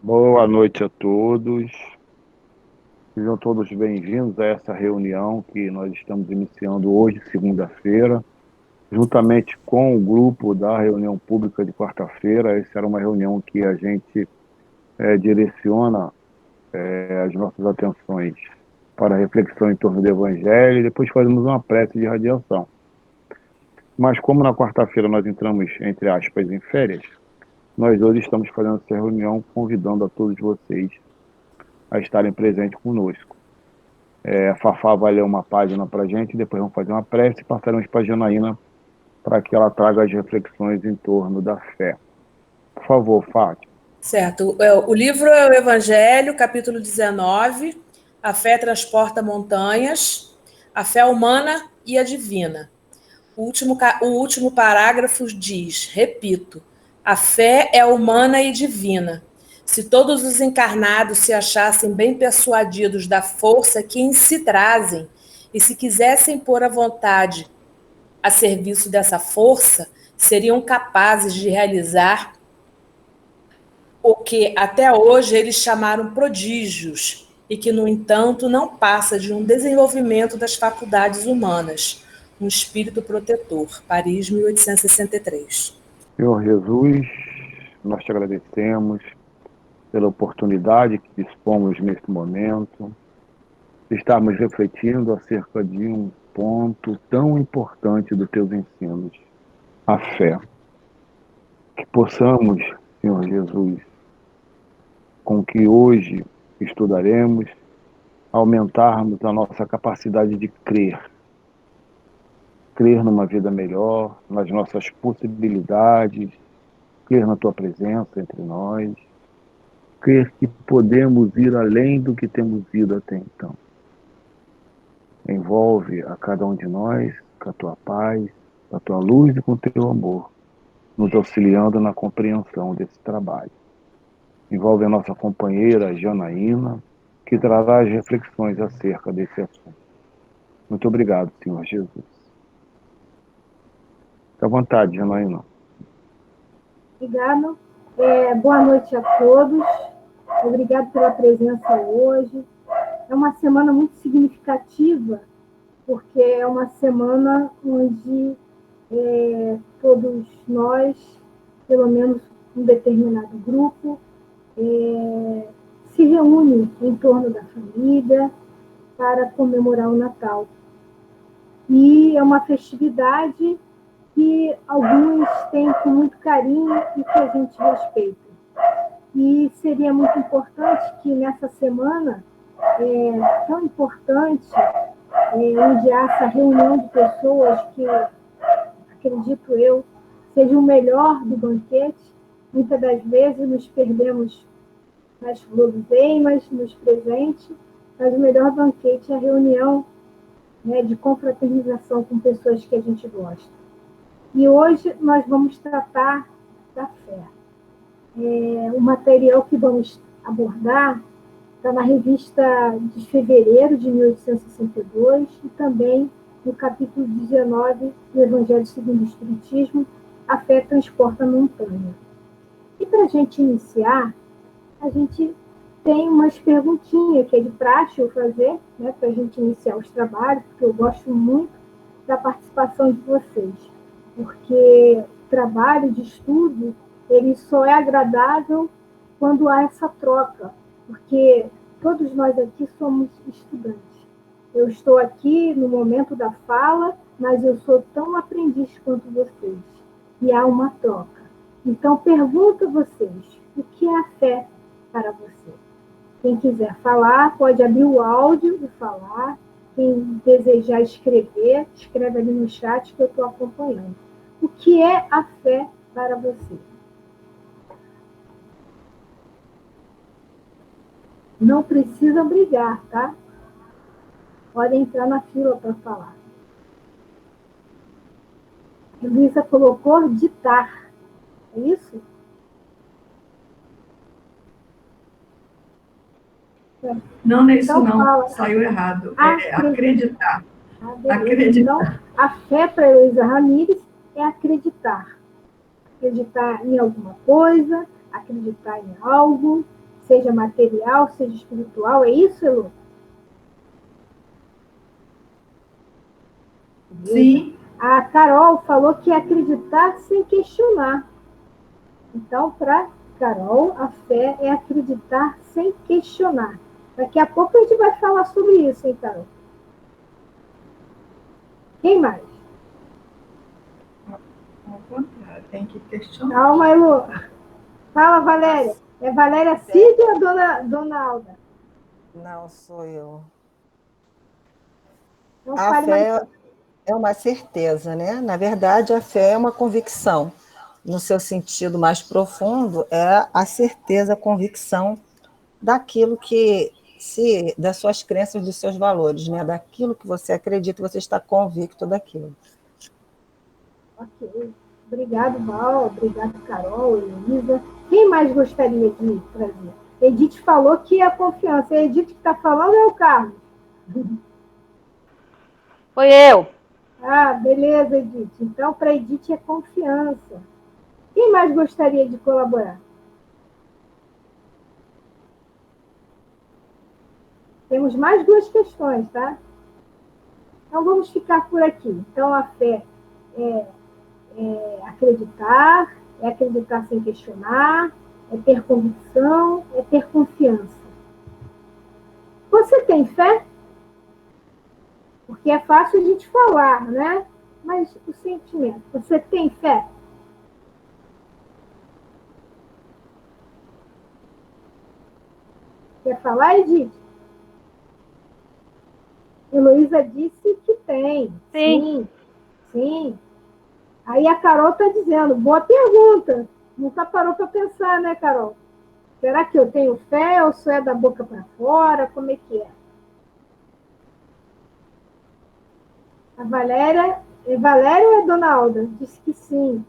Boa noite a todos. Sejam todos bem-vindos a essa reunião que nós estamos iniciando hoje, segunda-feira, juntamente com o grupo da reunião pública de quarta-feira. Essa era uma reunião que a gente direciona as nossas atenções para a reflexão em torno do Evangelho e depois fazemos uma prece de radiação. Mas como na quarta-feira nós entramos, entre aspas, em férias, nós hoje estamos fazendo essa reunião convidando a todos vocês a estarem presentes conosco. A Fafá vai ler uma página para a gente, depois vamos fazer uma prece e passaremos para a Janaína para que ela traga as reflexões em torno da fé. Por favor, Fátima. Certo. O livro é o Evangelho, capítulo 19, a fé transporta montanhas, a fé humana e a divina. O último parágrafo diz, repito, a fé é humana e divina. Se todos os encarnados se achassem bem persuadidos da força que em si trazem e se quisessem pôr a vontade a serviço dessa força, seriam capazes de realizar o que até hoje eles chamaram prodígios e que, no entanto, não passa de um desenvolvimento das faculdades humanas, um espírito protetor. Paris, 1863. Senhor Jesus, nós te agradecemos pela oportunidade que dispomos neste momento de estarmos refletindo acerca de um ponto tão importante dos teus ensinos, a fé. Que possamos, Senhor Jesus, com que hoje estudaremos, aumentarmos a nossa capacidade de crer numa vida melhor, nas nossas possibilidades, crer na tua presença entre nós, crer que podemos ir além do que temos ido até então. Envolve a cada um de nós com a tua paz, com a tua luz e com o teu amor, nos auxiliando na compreensão desse trabalho. Envolve a nossa companheira Janaína, que trará as reflexões acerca desse assunto. Muito obrigado, Senhor Jesus. Fique à vontade, Janaína. Obrigado. Boa noite a todos. Obrigado pela presença hoje. É uma semana muito significativa, porque é uma semana onde todos nós, pelo menos um determinado grupo, se reúne em torno da família para comemorar o Natal. E é uma festividade que alguns têm com muito carinho e que a gente respeita. E seria muito importante que nessa semana, tão importante, onde há essa reunião de pessoas que, acredito eu, seja o melhor do banquete, muitas das vezes nos perdemos nas guloseimas, nos presentes, mas o melhor banquete é a reunião, de confraternização com pessoas que a gente gosta. E hoje nós vamos tratar da fé. O material que vamos abordar está na revista de fevereiro de 1862 e também no capítulo 19 do Evangelho segundo o Espiritismo, a fé transporta a montanha. E para a gente iniciar, a gente tem umas perguntinhas que é de praxe eu fazer, para a gente iniciar os trabalhos, porque eu gosto muito da participação de vocês. Porque o trabalho de estudo, ele só é agradável quando há essa troca, porque todos nós aqui somos estudantes. Eu estou aqui no momento da fala, mas eu sou tão aprendiz quanto vocês. E há uma troca. Então, pergunto a vocês, o que é a fé para você? Quem quiser falar, pode abrir o áudio e falar. Quem desejar escrever, escreve ali no chat que eu estou acompanhando. O que é a fé para você? Não precisa brigar, tá? Pode entrar na fila para falar. A Luísa colocou ditar. É isso? Não é isso então, não. Fala. Saiu errado. É acreditar. Acreditar. Então, a fé para Heloísa Ramírez é acreditar. Acreditar em alguma coisa, acreditar em algo, seja material, seja espiritual. É isso, Elu? Sim. A Carol falou que é acreditar sem questionar. Então, para Carol, a fé é acreditar sem questionar. Daqui a pouco a gente vai falar sobre isso, hein, Carol? Quem mais? Ao contrário, tem que questionar. Calma, Elu. Fala, Valéria. É Valéria Cid ou Dona Alda? Não, sou eu. Não A fale mais. fé é uma certeza, né? Na verdade, a fé é uma convicção. No seu sentido mais profundo, é a certeza, a convicção daquilo que das suas crenças, dos seus valores, né? Daquilo que você acredita, você está convicto daquilo. Ok. Obrigado, Val. Obrigado, Carol, Elisa. Quem mais gostaria de trazer? Edith falou que é a confiança. A Edith que está falando é o Carlos. Foi eu. Ah, beleza, Edith. Então, para Edith é confiança. Quem mais gostaria de colaborar? Temos mais duas questões, tá? Então, vamos ficar por aqui. Então, a fé é acreditar sem questionar, é ter convicção, é ter confiança. Você tem fé? Porque é fácil a gente falar, né? Mas o sentimento, você tem fé? Quer falar, Edith? Heloísa disse que tem. Sim. Sim. Aí a Carol está dizendo, boa pergunta. Nunca parou para pensar, né, Carol? Será que eu tenho fé ou só é da boca para fora? Como é que é? A Valéria... É Valéria ou é Dona Alda? Disse que sim.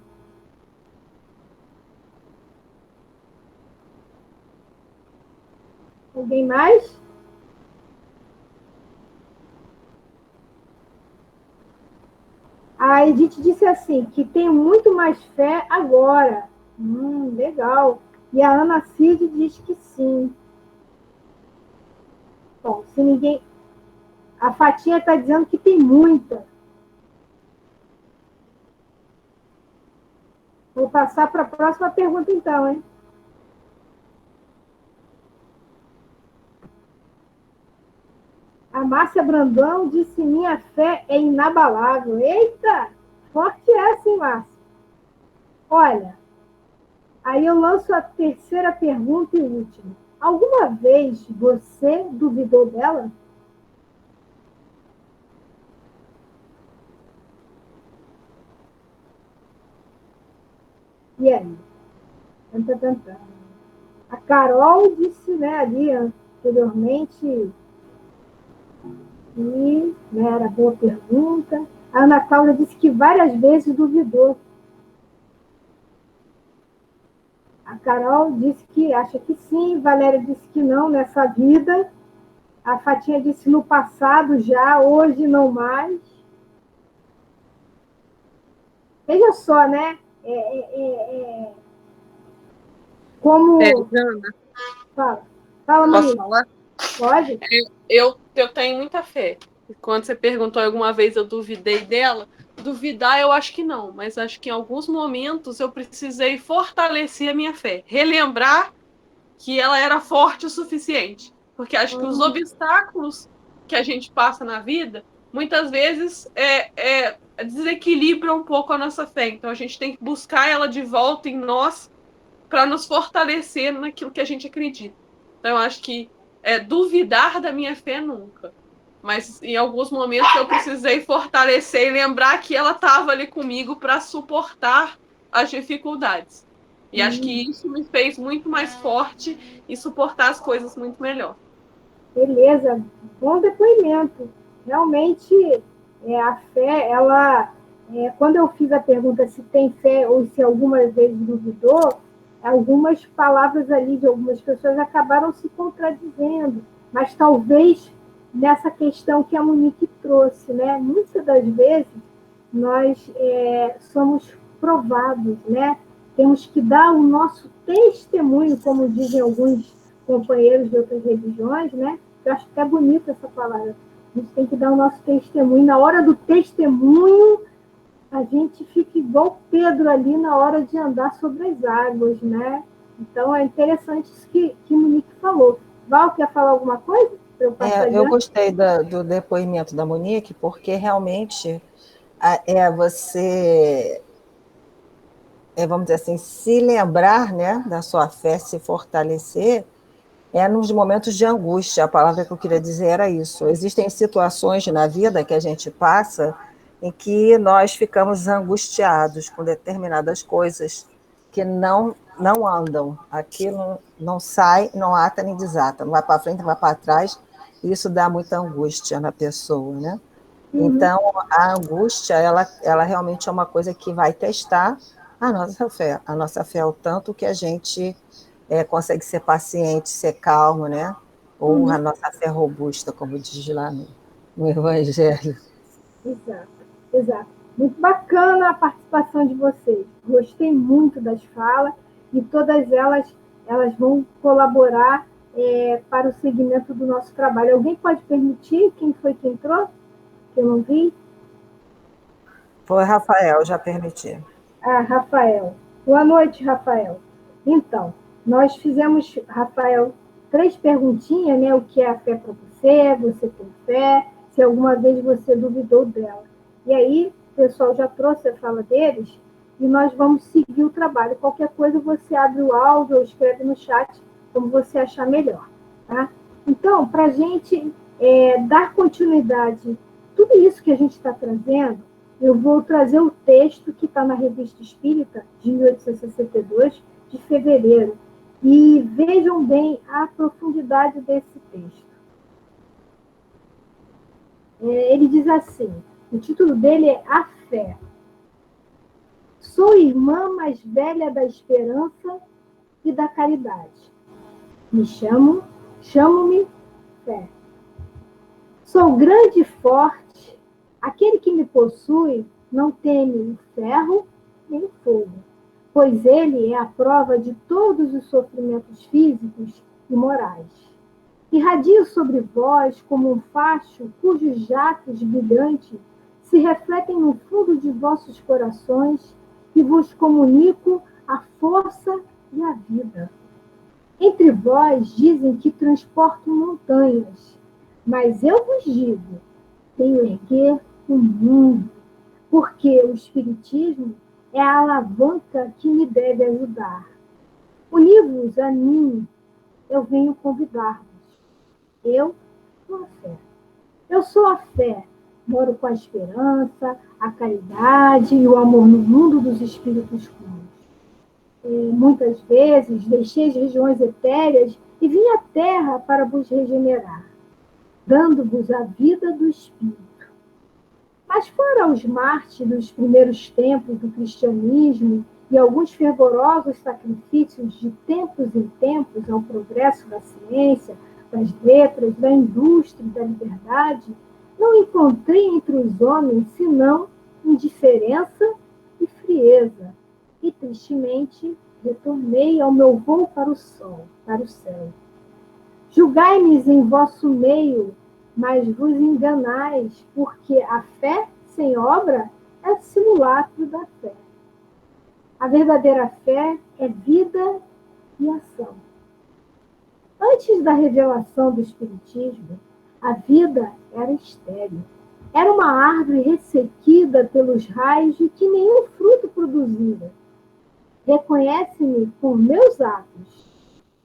Alguém mais? A Edith disse assim, que tem muito mais fé agora. Legal. E a Ana Cid diz que sim. Bom, se ninguém... A Fatinha está dizendo que tem muita. Vou passar para a próxima pergunta, então, hein? A Márcia Brandão disse, minha fé é inabalável. Eita! Forte essa, hein, Márcia? Olha, aí eu lanço a terceira pergunta e última. Alguma vez você duvidou dela? E aí? A Carol disse, né, ali anteriormente, e né, era boa pergunta. A Ana Cláudia disse que várias vezes duvidou. A Carol disse que acha que sim, Valéria disse que não nessa vida. A Fatinha disse no passado já, hoje não mais. Veja só, né? Como... Jana, Fala, posso Maria. falar? Pode? Eu tenho muita fé. Quando você perguntou alguma vez eu duvidei dela, duvidar eu acho que não, mas acho que em alguns momentos eu precisei fortalecer a minha fé, relembrar que ela era forte o suficiente. Porque acho que os obstáculos que a gente passa na vida, muitas vezes desequilibram um pouco a nossa fé. Então a gente tem que buscar ela de volta em nós para nos fortalecer naquilo que a gente acredita. Então eu acho que duvidar da minha fé nunca. Mas em alguns momentos eu precisei fortalecer e lembrar que ela estava ali comigo para suportar as dificuldades. E acho que isso me fez muito mais forte e suportar as coisas muito melhor. Beleza, bom depoimento. Realmente, a fé, ela... quando eu fiz a pergunta se tem fé ou se algumas vezes duvidou, algumas palavras ali de algumas pessoas acabaram se contradizendo. Mas talvez nessa questão que a Monique trouxe, né? Muitas das vezes nós somos provados, né? temos que dar o nosso testemunho, como dizem alguns companheiros de outras religiões, né? Eu acho que é bonita essa palavra. A gente tem que dar o nosso testemunho. Na hora do testemunho, a gente fica igual Pedro ali na hora de andar sobre as águas, né? Então, é interessante isso que Monique falou. Val, quer falar alguma coisa? Eu gostei do depoimento da Monique, porque realmente você, vamos dizer assim, se lembrar, né, da sua fé, se fortalecer, nos momentos de angústia. A palavra que eu queria dizer era isso. Existem situações na vida que a gente passa em que nós ficamos angustiados com determinadas coisas que não andam. Aquilo não sai, não ata nem desata. Não vai para frente, não vai para trás. E isso dá muita angústia na pessoa, né? Então, a angústia, ela realmente é uma coisa que vai testar a nossa fé, o tanto que a gente consegue ser paciente, ser calmo, né? Ou a nossa fé robusta, como diz lá no Evangelho. Exato, exato. Muito bacana a participação de vocês. Gostei muito das falas e todas elas vão colaborar para o segmento do nosso trabalho. Alguém pode permitir quem foi que entrou? Que eu não vi? Foi Rafael, já permiti. Rafael. Boa noite, Rafael. Então, nós fizemos, Rafael, 3 perguntinhas, né? O que é a fé para você? Você tem fé? Se alguma vez você duvidou dela. E aí, o pessoal já trouxe a fala deles e nós vamos seguir o trabalho. Qualquer coisa, você abre o áudio ou escreve no chat, como você achar melhor. Tá? Então, para a gente dar continuidade, tudo isso que a gente está trazendo, eu vou trazer o texto que está na Revista Espírita, de 1862, de fevereiro. E vejam bem a profundidade desse texto. Ele diz assim, o título dele é A Fé. Sou irmã mais velha da esperança e da caridade. Chamo-me Fé. Sou grande e forte. Aquele que me possui não teme o ferro nem o fogo, pois ele é a prova de todos os sofrimentos físicos e morais. Irradio sobre vós como um facho cujos jatos brilhantes se refletem no fundo de vossos corações e vos comunico a força e a vida. Entre vós dizem que transporto montanhas, mas eu vos digo, tenho erguer o mundo, porque o Espiritismo é a alavanca que me deve ajudar. Uni-vos a mim, eu venho convidar-vos. Eu sou a fé. Eu sou a fé. Moro com a esperança, a caridade e o amor no mundo dos espíritos puros. Muitas vezes deixei as regiões etéreas e vim à terra para vos regenerar, dando-vos a vida do espírito. Mas fora os mártires dos primeiros tempos do cristianismo e alguns fervorosos sacrifícios de tempos em tempos ao progresso da ciência, das letras, da indústria e da liberdade, não encontrei entre os homens senão indiferença e frieza, e tristemente retornei ao meu voo para o céu. Julgai-me em vosso meio, mas vos enganais, porque a fé sem obra é simulacro da fé. A verdadeira fé é vida e ação. Antes da revelação do Espiritismo, a vida era estéril. Era uma árvore ressequida pelos raios e que nenhum fruto produzia. Reconhece-me por meus atos.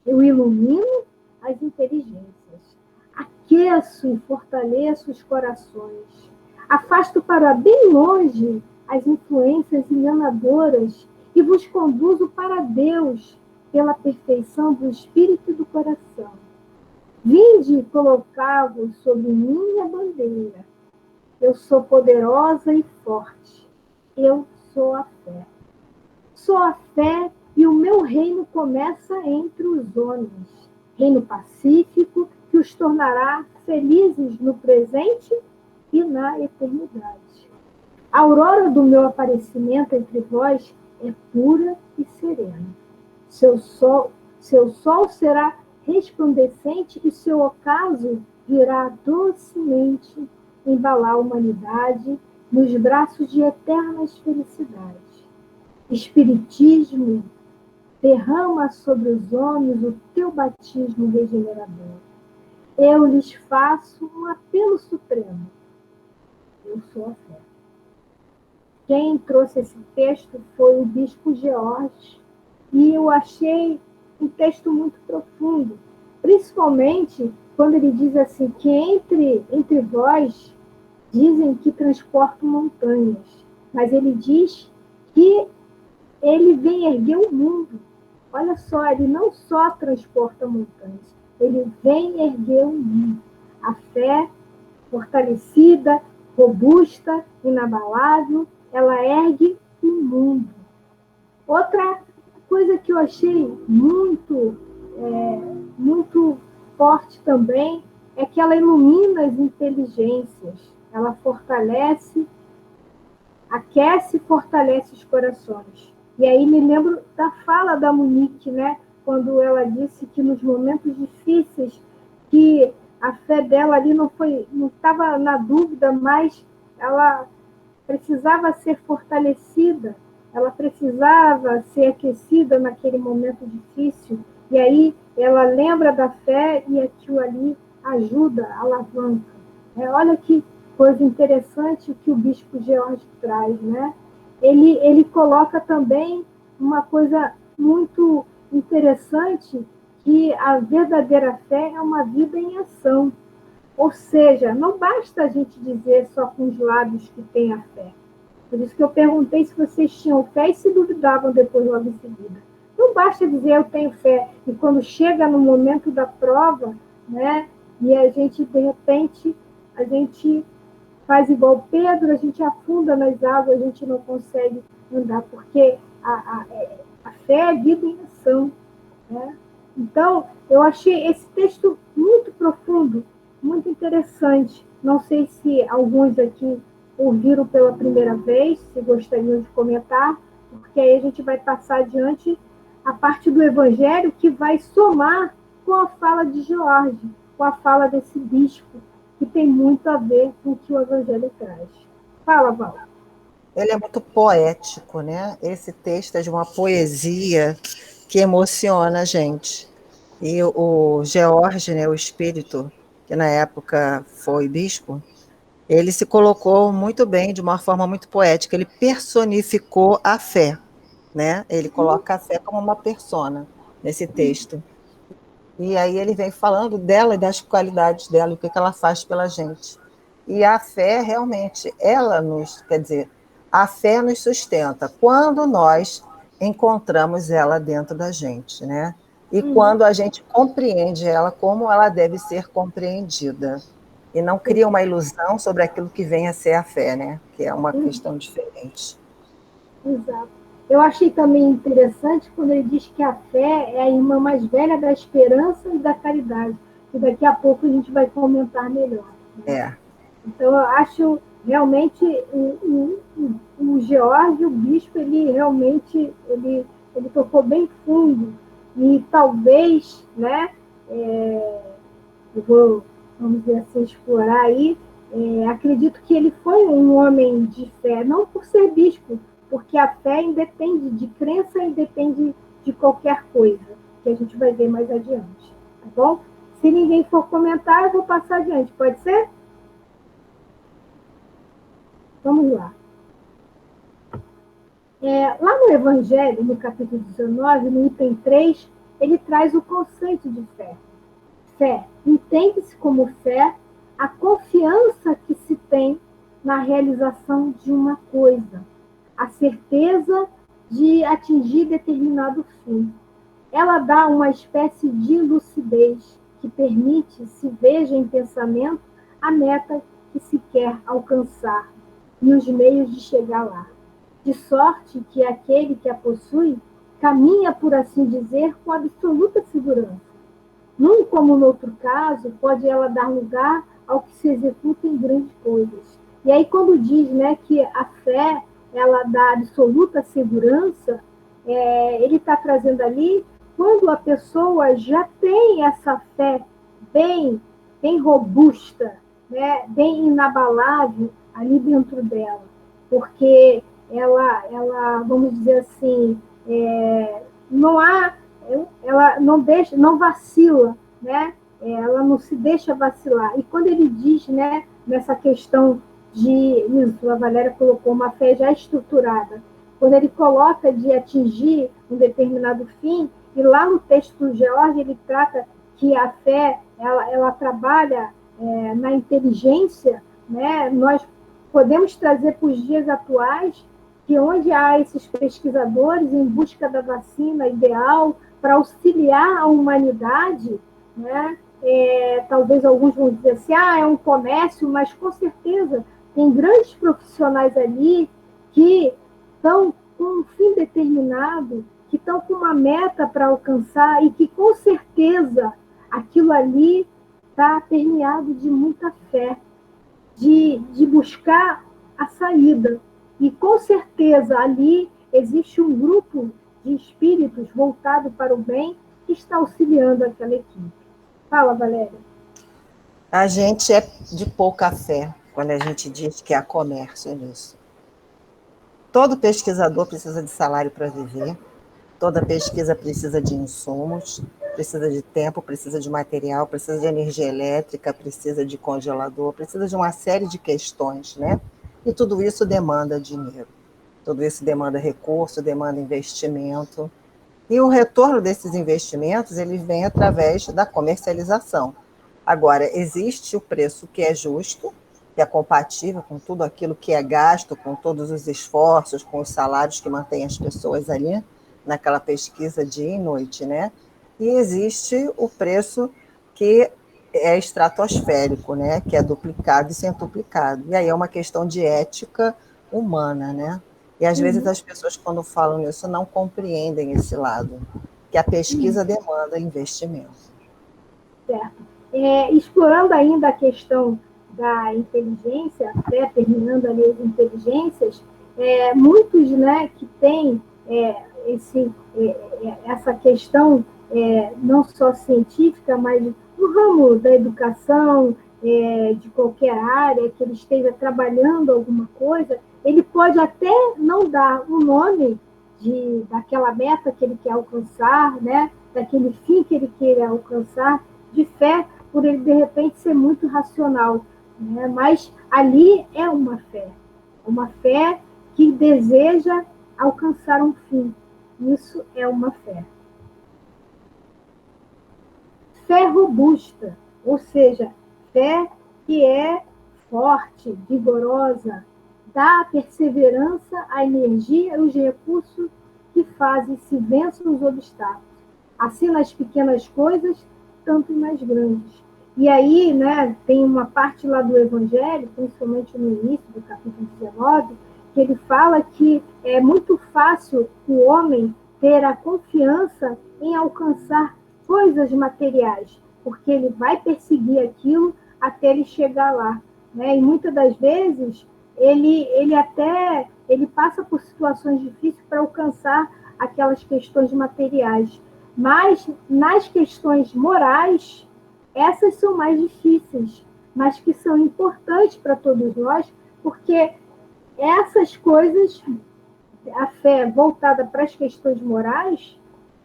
Eu ilumino as inteligências. Aqueço e fortaleço os corações. Afasto para bem longe as influências enganadoras e vos conduzo para Deus pela perfeição do espírito e do coração. Vinde colocar-vos sobre minha bandeira. Eu sou poderosa e forte. Eu sou a fé. Sou a fé e o meu reino começa entre os homens. Reino pacífico que os tornará felizes no presente e na eternidade. A aurora do meu aparecimento entre vós é pura e serena. Seu sol será resplandecente e seu ocaso virá docemente embalar a humanidade nos braços de eternas felicidades. Espiritismo, derrama sobre os homens o teu batismo regenerador. Eu lhes faço um apelo supremo. Eu sou a fé. Quem trouxe esse texto foi o Bispo George, e eu achei um texto muito profundo, principalmente quando ele diz assim, que entre vós dizem que transportam montanhas, mas ele diz que ele vem erguer o mundo. Olha só, ele não só transporta montanhas, ele vem erguer o mundo. A fé fortalecida, robusta, inabalável, ela ergue o mundo. Outra coisa que eu achei muito forte também é que ela ilumina as inteligências, ela fortalece, aquece e fortalece os corações. E aí me lembro da fala da Monique, né? Quando ela disse que nos momentos difíceis, que a fé dela ali não estava na dúvida, mas ela precisava ser fortalecida, ela precisava ser aquecida naquele momento difícil. E aí ela lembra da fé e aquilo ali ajuda, alavanca. Olha que coisa interessante que o Bispo George traz, né? Ele coloca também uma coisa muito interessante, que a verdadeira fé é uma vida em ação. Ou seja, não basta a gente dizer só com os lábios que tem a fé. Por isso que eu perguntei se vocês tinham fé e se duvidavam depois, logo em seguida. Não basta dizer eu tenho fé, e quando chega no momento da prova, né, e a gente, de repente, a gente faz igual Pedro, a gente afunda nas águas, a gente não consegue andar, porque a fé é vida em ação, né? Então, eu achei esse texto muito profundo, muito interessante. Não sei se alguns aqui ouviram pela primeira vez, se gostariam de comentar, porque aí a gente vai passar adiante a parte do Evangelho que vai somar com a fala de George, com a fala desse bispo, que tem muito a ver com o que o Evangelho traz. Fala, Val. Ele é muito poético, né? Esse texto é de uma poesia que emociona a gente. E o George, né, o espírito, que na época foi bispo, ele se colocou muito bem, de uma forma muito poética. Ele personificou a fé, né? Ele coloca a fé como uma persona nesse texto. E aí ele vem falando dela e das qualidades dela, o que ela faz pela gente. E a fé, realmente, quer dizer, a fé nos sustenta quando nós encontramos ela dentro da gente, né? E quando a gente compreende ela como ela deve ser compreendida. E não cria uma ilusão sobre aquilo que vem a ser a fé, né? Que é uma questão diferente. Exato. Eu achei também interessante quando ele diz que a fé é a irmã mais velha da esperança e da caridade, que daqui a pouco a gente vai comentar melhor. Né? É. Então, eu acho realmente o George, o bispo, ele realmente ele tocou bem fundo. E talvez, né, vamos dizer assim, explorar aí, acredito que ele foi um homem de fé, não por ser bispo, porque a fé independe de crença, independe de qualquer coisa, que a gente vai ver mais adiante, tá bom? Se ninguém for comentar, eu vou passar adiante, pode ser? Vamos lá. Lá no Evangelho, no capítulo 19, no item 3, ele traz o conceito de fé. Fé entende-se como fé a confiança que se tem na realização de uma coisa, a certeza de atingir determinado fim. Ela dá uma espécie de lucidez que permite se veja em pensamento a meta que se quer alcançar e os meios de chegar lá. De sorte que aquele que a possui caminha, por assim dizer, com absoluta segurança. Num como no outro caso, pode ela dar lugar ao que se executa em grandes coisas. E aí, quando diz, né, que a fé ela dá absoluta segurança, ele está trazendo ali quando a pessoa já tem essa fé bem, bem robusta, né, bem inabalável ali dentro dela, porque ela vamos dizer assim, não há, ela não deixa, não vacila, né? Ela não se deixa vacilar. E quando ele diz, né, nessa questão de isso, a Valéria colocou uma fé já estruturada, quando ele coloca de atingir um determinado fim, e lá no texto do George ele trata que a fé ela trabalha na inteligência, né? Nós podemos trazer para os dias atuais que onde há esses pesquisadores em busca da vacina ideal para auxiliar a humanidade, né? Talvez alguns vão dizer assim, é um comércio, mas com certeza tem grandes profissionais ali que estão com um fim determinado, que estão com uma meta para alcançar e que com certeza aquilo ali está permeado de muita fé, de buscar a saída. E com certeza ali existe um grupo de espíritos voltado para o bem que está auxiliando aquela equipe. Fala, Valéria. A gente é de pouca fé quando a gente diz que há comércio nisso. Todo pesquisador precisa de salário para viver, toda pesquisa precisa de insumos, precisa de tempo, precisa de material, precisa de energia elétrica, precisa de congelador, precisa de uma série de questões, né? E tudo isso demanda dinheiro, tudo isso demanda recurso, demanda investimento. E o retorno desses investimentos, ele vem através da comercialização. Agora, existe o preço que é justo, que é compatível com tudo aquilo que é gasto, com todos os esforços, com os salários que mantêm as pessoas ali, naquela pesquisa dia e noite, né? E existe o preço que é estratosférico, né? Que é duplicado e centuplicado. E aí é uma questão de ética humana, né? E às vezes as pessoas, quando falam nisso, não compreendem esse lado, que a pesquisa demanda investimento. Certo. Explorando ainda a questão da inteligência, terminando ali as inteligências, muitos, né, que têm essa questão não só científica, mas no ramo da educação, de qualquer área, que ele esteja trabalhando alguma coisa, ele pode até não dar o nome daquela meta que ele quer alcançar, né, daquele fim que ele quer alcançar, de fé, por ele, de repente, ser muito racional. Né? Mas ali é uma fé que deseja alcançar um fim. Isso é uma fé. Fé robusta, ou seja, fé que é forte, vigorosa, dá a perseverança, a energia e os recursos que fazem se vencer os obstáculos. Assim nas pequenas coisas, tanto nas grandes. E aí, né, tem uma parte lá do Evangelho, principalmente no início do capítulo 19, que ele fala que é muito fácil o homem ter a confiança em alcançar coisas materiais, porque ele vai perseguir aquilo até ele chegar lá. Né? E muitas das vezes ele passa por situações difíceis para alcançar aquelas questões materiais. Mas nas questões morais, essas são mais difíceis, mas que são importantes para todos nós, porque essas coisas, a fé voltada para as questões morais,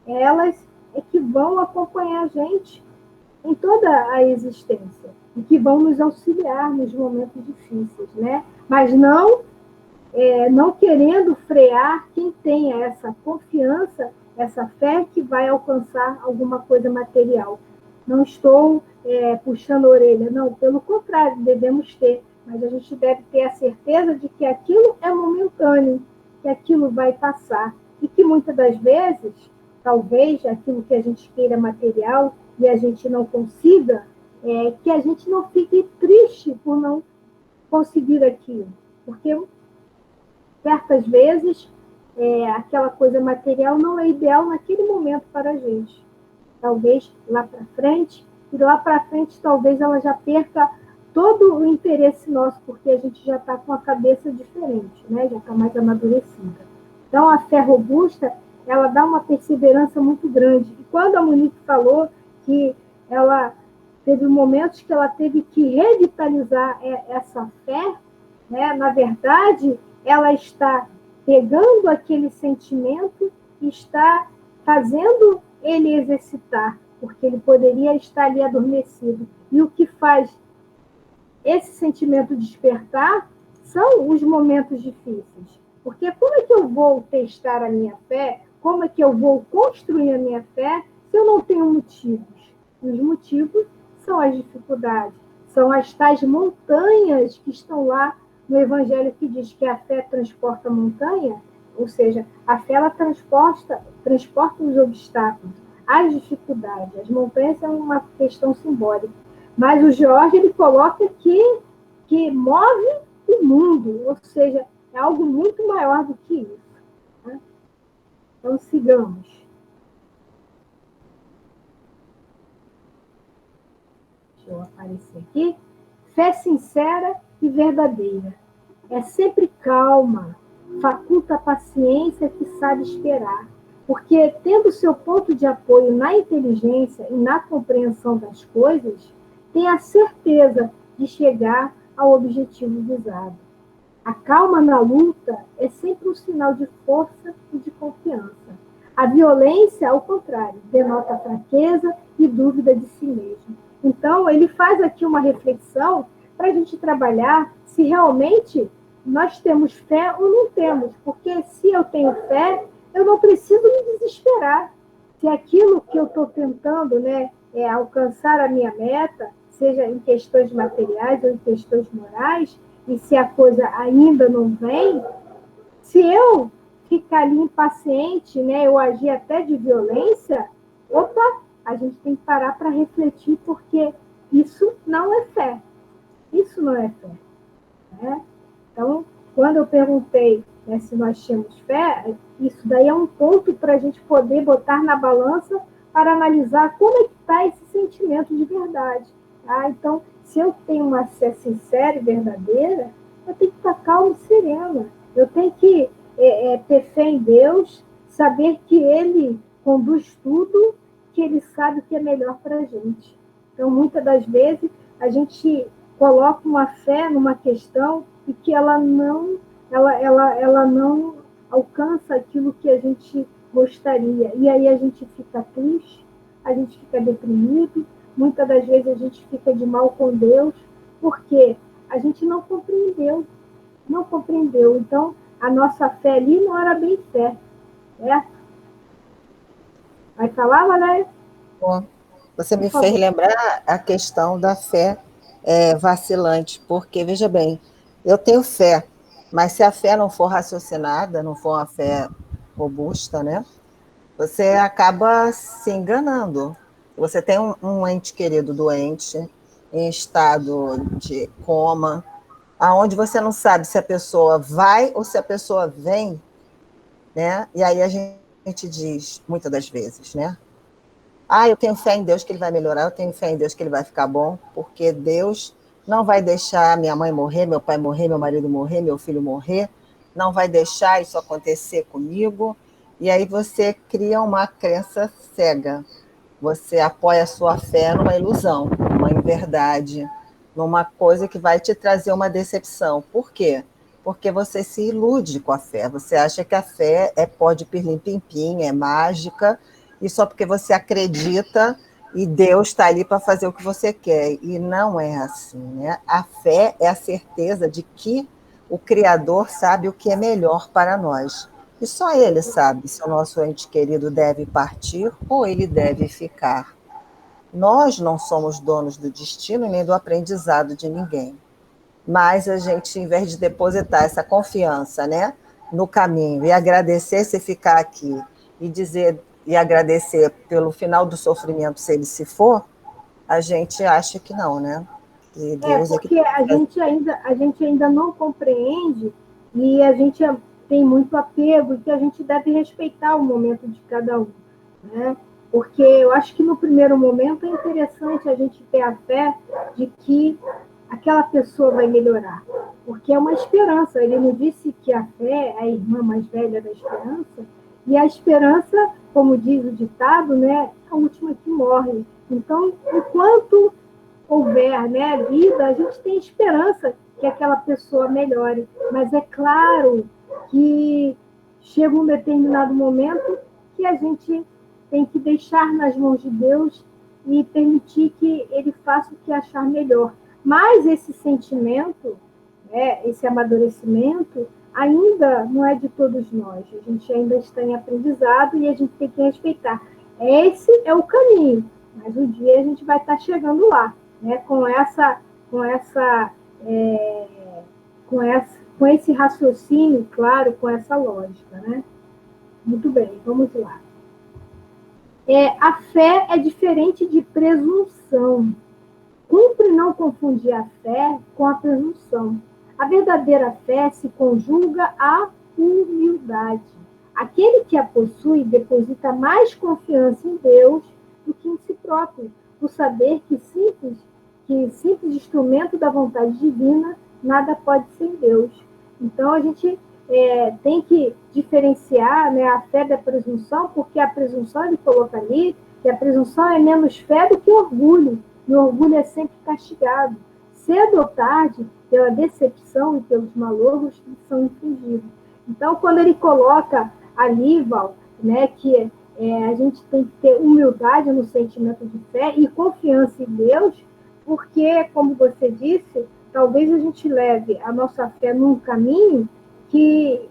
elas é que vão acompanhar a gente em toda a existência e que vão nos auxiliar nos momentos difíceis, né? Mas não querendo frear quem tenha essa confiança, essa fé que vai alcançar alguma coisa material. Não estou puxando a orelha, não, pelo contrário, devemos ter, mas a gente deve ter a certeza de que aquilo é momentâneo, que aquilo vai passar, e que muitas das vezes, talvez, aquilo que a gente queira material e a gente não consiga, que a gente não fique triste por não conseguir aquilo, porque certas vezes aquela coisa material não é ideal naquele momento para a gente. Talvez lá para frente, e lá para frente talvez ela já perca todo o interesse nosso, porque a gente já está com a cabeça diferente, né? Já está mais amadurecida. Então, a fé robusta, ela dá uma perseverança muito grande. E quando a Monique falou que ela teve momentos que ela teve que revitalizar essa fé, né? Na verdade, ela está pegando aquele sentimento e está fazendo ele exercitar, porque ele poderia estar ali adormecido. E o que faz esse sentimento despertar são os momentos difíceis. Porque como é que eu vou testar a minha fé? Como é que eu vou construir a minha fé se eu não tenho motivos? E os motivos são as dificuldades, são as tais montanhas que estão lá no Evangelho que diz que a fé transporta a montanha, ou seja, a fé ela transporta os obstáculos, as dificuldades. As montanhas são uma questão simbólica. Mas o George ele coloca que move o mundo, ou seja, é algo muito maior do que isso. Né? Então, sigamos. Deixa eu aparecer aqui. Fé sincera e verdadeira. É sempre calma, faculta a paciência que sabe esperar. Porque, tendo seu ponto de apoio na inteligência e na compreensão das coisas, tem a certeza de chegar ao objetivo visado. A calma na luta é sempre um sinal de força e de confiança. A violência, ao contrário, denota fraqueza e dúvida de si mesmo. Então, ele faz aqui uma reflexão para a gente trabalhar se realmente nós temos fé ou não temos. Porque se eu tenho fé, eu não preciso me desesperar. Se aquilo que eu estou tentando, né, é alcançar a minha meta, seja em questões materiais ou em questões morais, e se a coisa ainda não vem, se eu ficar ali impaciente, né, eu agir até de violência, opa, a gente tem que parar para refletir, porque isso não é fé. Isso não é fé. Né? Então, quando eu perguntei, né, se nós tínhamos fé, isso daí é um ponto para a gente poder botar na balança para analisar como é que está esse sentimento de verdade. Tá? Então, se eu tenho uma fé sincera e verdadeira, eu tenho que estar calma e serena. Eu tenho que ter fé em Deus, saber que Ele conduz tudo, que Ele sabe o que é melhor para a gente. Então, muitas das vezes, a gente coloca uma fé numa questão e que ela não alcança aquilo que a gente gostaria. E aí a gente fica triste, a gente fica deprimido, muitas das vezes a gente fica de mal com Deus, porque a gente não compreendeu. Não compreendeu. Então, a nossa fé ali não era bem fé. Certo? Vai falar, Valéria? Bom, você me fez lembrar a questão da fé vacilante, porque, veja bem, eu tenho fé, mas se a fé não for raciocinada, não for uma fé robusta, né, você acaba se enganando. Você tem um ente querido doente, em estado de coma, aonde você não sabe se a pessoa vai ou se a pessoa vem, né? E aí a gente diz, muitas das vezes, né? Ah, eu tenho fé em Deus que ele vai melhorar, eu tenho fé em Deus que ele vai ficar bom, porque Deus não vai deixar minha mãe morrer, meu pai morrer, meu marido morrer, meu filho morrer, não vai deixar isso acontecer comigo. E aí você cria uma crença cega. Você apoia a sua fé numa ilusão, numa inverdade, numa coisa que vai te trazer uma decepção. Por quê? Porque você se ilude com a fé. Você acha que a fé é pó de pirlim-pim-pim, é mágica, e só porque você acredita e Deus está ali para fazer o que você quer. E não é assim, né? A fé é a certeza de que o Criador sabe o que é melhor para nós. E só Ele sabe se o nosso ente querido deve partir ou ele deve ficar. Nós não somos donos do destino nem do aprendizado de ninguém. Mas a gente, em vez de depositar essa confiança, né, no caminho e agradecer se ficar aqui e dizer e agradecer pelo final do sofrimento se ele se for, a gente acha que não, né? E Deus é que porque a gente ainda não compreende e a gente tem muito apego e que a gente deve respeitar o momento de cada um, né? Porque eu acho que no primeiro momento é interessante a gente ter a fé de que aquela pessoa vai melhorar, porque é uma esperança. Ele não disse que a fé é a irmã mais velha da esperança, e a esperança, como diz o ditado, né, é a última que morre. Então, enquanto houver, né, vida, a gente tem esperança que aquela pessoa melhore. Mas é claro que chega um determinado momento que a gente tem que deixar nas mãos de Deus e permitir que Ele faça o que achar melhor. Mas esse sentimento, né, esse amadurecimento, ainda não é de todos nós. A gente ainda está em aprendizado e a gente tem que respeitar. Esse é o caminho, mas um dia a gente vai estar chegando lá, né, é, com esse raciocínio, claro, com essa lógica, né? Muito bem, vamos lá. A fé é diferente de presunção. Cumpre não confundir a fé com a presunção. A verdadeira fé se conjuga à humildade. Aquele que a possui deposita mais confiança em Deus do que em si próprio, por saber que simples instrumento da vontade divina, nada pode sem Deus. Então, a gente tem que diferenciar, né, a fé da presunção, porque a presunção, ele coloca ali, que a presunção é menos fé do que orgulho, e o orgulho é sempre castigado. Cedo ou tarde, pela decepção e pelos malogros que são infligidos. Então, quando ele coloca ali, Val, né, que a gente tem que ter humildade no sentimento de fé e confiança em Deus, porque, como você disse, talvez a gente leve a nossa fé num caminho que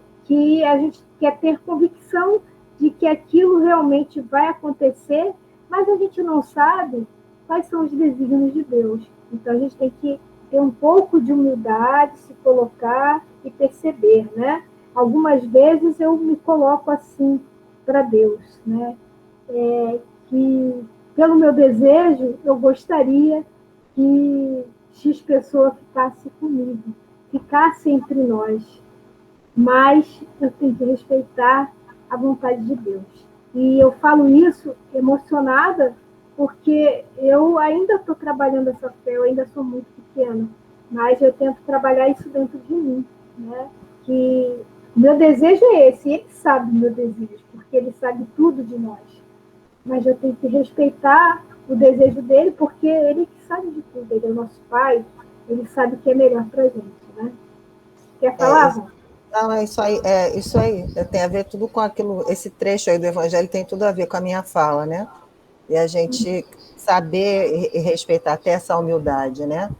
a gente quer ter convicção de que aquilo realmente vai acontecer, mas a gente não sabe quais são os desígnios de Deus. Então, a gente tem que ter um pouco de humildade, se colocar e perceber, né? Algumas vezes eu me coloco assim para Deus, né? Que, pelo meu desejo, eu gostaria que X pessoa ficasse comigo, ficasse entre nós, mas eu tenho que respeitar a vontade de Deus. E eu falo isso emocionada, porque eu ainda estou trabalhando essa fé, eu ainda sou muito pequena, mas eu tento trabalhar isso dentro de mim, né? Que meu desejo é esse, ele sabe o meu desejo, porque ele sabe tudo de nós. Mas eu tenho que respeitar o desejo dele, porque ele que sabe de tudo, ele é o nosso pai, ele sabe o que é melhor para a gente, né? Quer falar, Vó? Não, isso aí, tem a ver tudo com aquilo, esse trecho aí do Evangelho tem tudo a ver com a minha fala, né? E a gente saber e respeitar até essa humildade, né?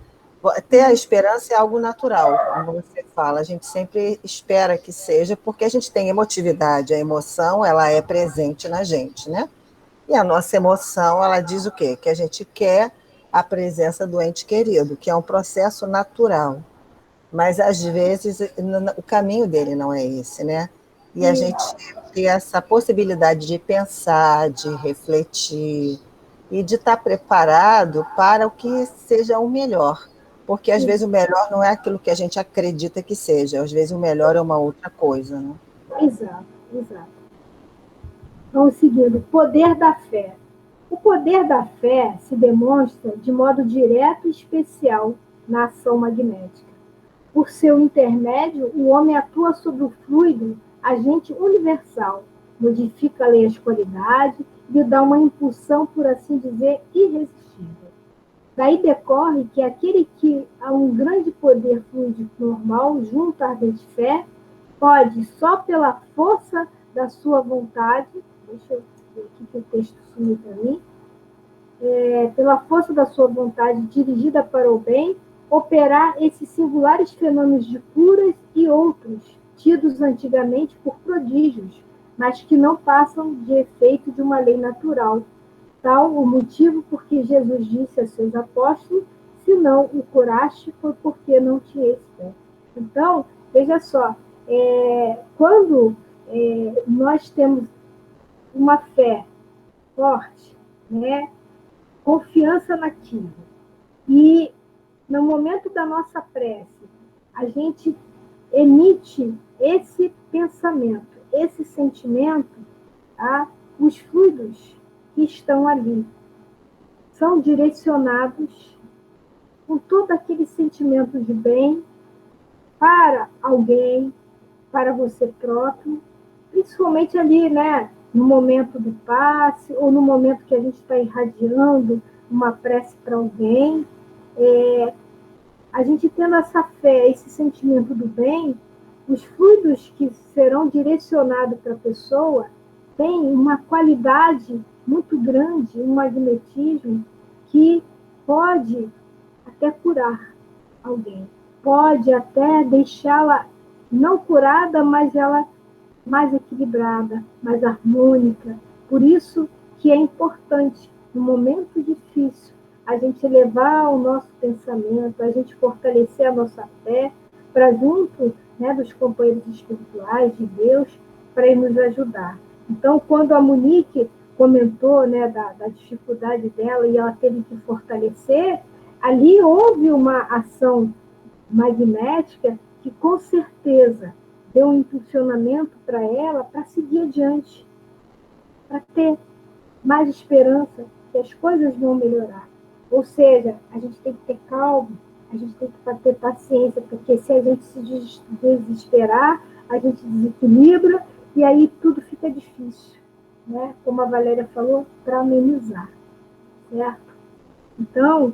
Ter a esperança é algo natural, como você fala, a gente sempre espera que seja, porque a gente tem emotividade, a emoção, ela é presente na gente, né? E a nossa emoção, ela diz o quê? Que a gente quer a presença do ente querido, que é um processo natural. Mas, às vezes, o caminho dele não é esse, né? E a gente ter essa possibilidade de pensar, de refletir e de estar preparado para o que seja o melhor. Porque, às vezes, o melhor não é aquilo que a gente acredita que seja. Às vezes, o melhor é uma outra coisa, né? Exato, exato. Vamos seguindo. Poder da fé. O poder da fé se demonstra de modo direto e especial na ação magnética. Por seu intermédio, o homem atua sobre o fluido, agente universal, modifica-lhe as qualidades e lhe dá uma impulsão, por assim dizer, irresistível. Daí decorre que aquele que há um grande poder fluídico normal, junto à ardente fé, pode, só pela força da sua vontade, deixa eu ver aqui que o texto sumiu para mim, pela força da sua vontade dirigida para o bem, operar esses singulares fenômenos de curas e outros, tidos antigamente por prodígios, mas que não passam de efeito de uma lei natural. Tal o motivo por que Jesus disse a seus apóstolos: se não o curaste, foi porque não tinhas fé. Então, veja só, quando nós temos uma fé forte, né, confiança naquilo, e no momento da nossa prece, a gente emite esse pensamento, esse sentimento, tá? Os fluidos que estão ali são direcionados com todo aquele sentimento de bem para alguém, para você próprio, principalmente ali, né, no momento do passe, ou no momento que a gente está irradiando uma prece para alguém. A gente tendo essa fé, esse sentimento do bem, os fluidos que serão direcionados para a pessoa têm uma qualidade muito grande, um magnetismo que pode até curar alguém, pode até deixá-la não curada, mas ela mais equilibrada, mais harmônica. Por isso que é importante, no momento difícil, a gente elevar o nosso pensamento, a gente fortalecer a nossa fé para junto, né, dos companheiros espirituais, de Deus, para ele nos ajudar. Então, quando a Monique comentou, né, da dificuldade dela e ela teve que fortalecer, ali houve uma ação magnética que, com certeza, deu um impulsionamento para ela para seguir adiante, para ter mais esperança que as coisas vão melhorar. Ou seja, a gente tem que ter calma, a gente tem que ter paciência, porque se a gente se desesperar, a gente desequilibra e aí tudo fica difícil, né? Como a Valéria falou, para amenizar, certo? Então,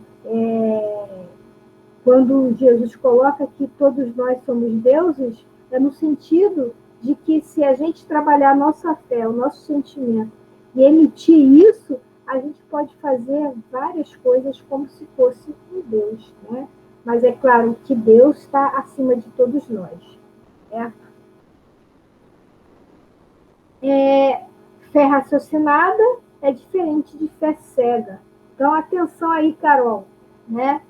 quando Jesus coloca que todos nós somos deuses, é no sentido de que se a gente trabalhar a nossa fé, o nosso sentimento, e emitir isso, a gente pode fazer várias coisas como se fosse um Deus, né? Mas é claro que Deus está acima de todos nós, certo? Fé raciocinada é diferente de fé cega. Então, atenção aí, Carol, né?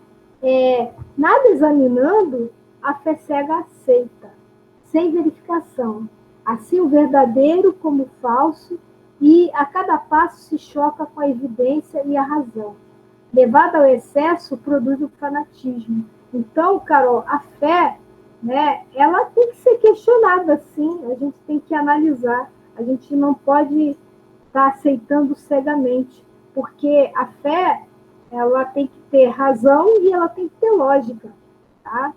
Nada examinando, a fé cega aceita, sem verificação. Assim, o verdadeiro como o falso, e a cada passo se choca com a evidência e a razão. Levada ao excesso, produz o fanatismo. Então, Carol, a fé, né, ela tem que ser questionada, sim, a gente tem que analisar, a gente não pode estar aceitando cegamente, porque a fé, ela tem que ter razão e ela tem que ter lógica, tá?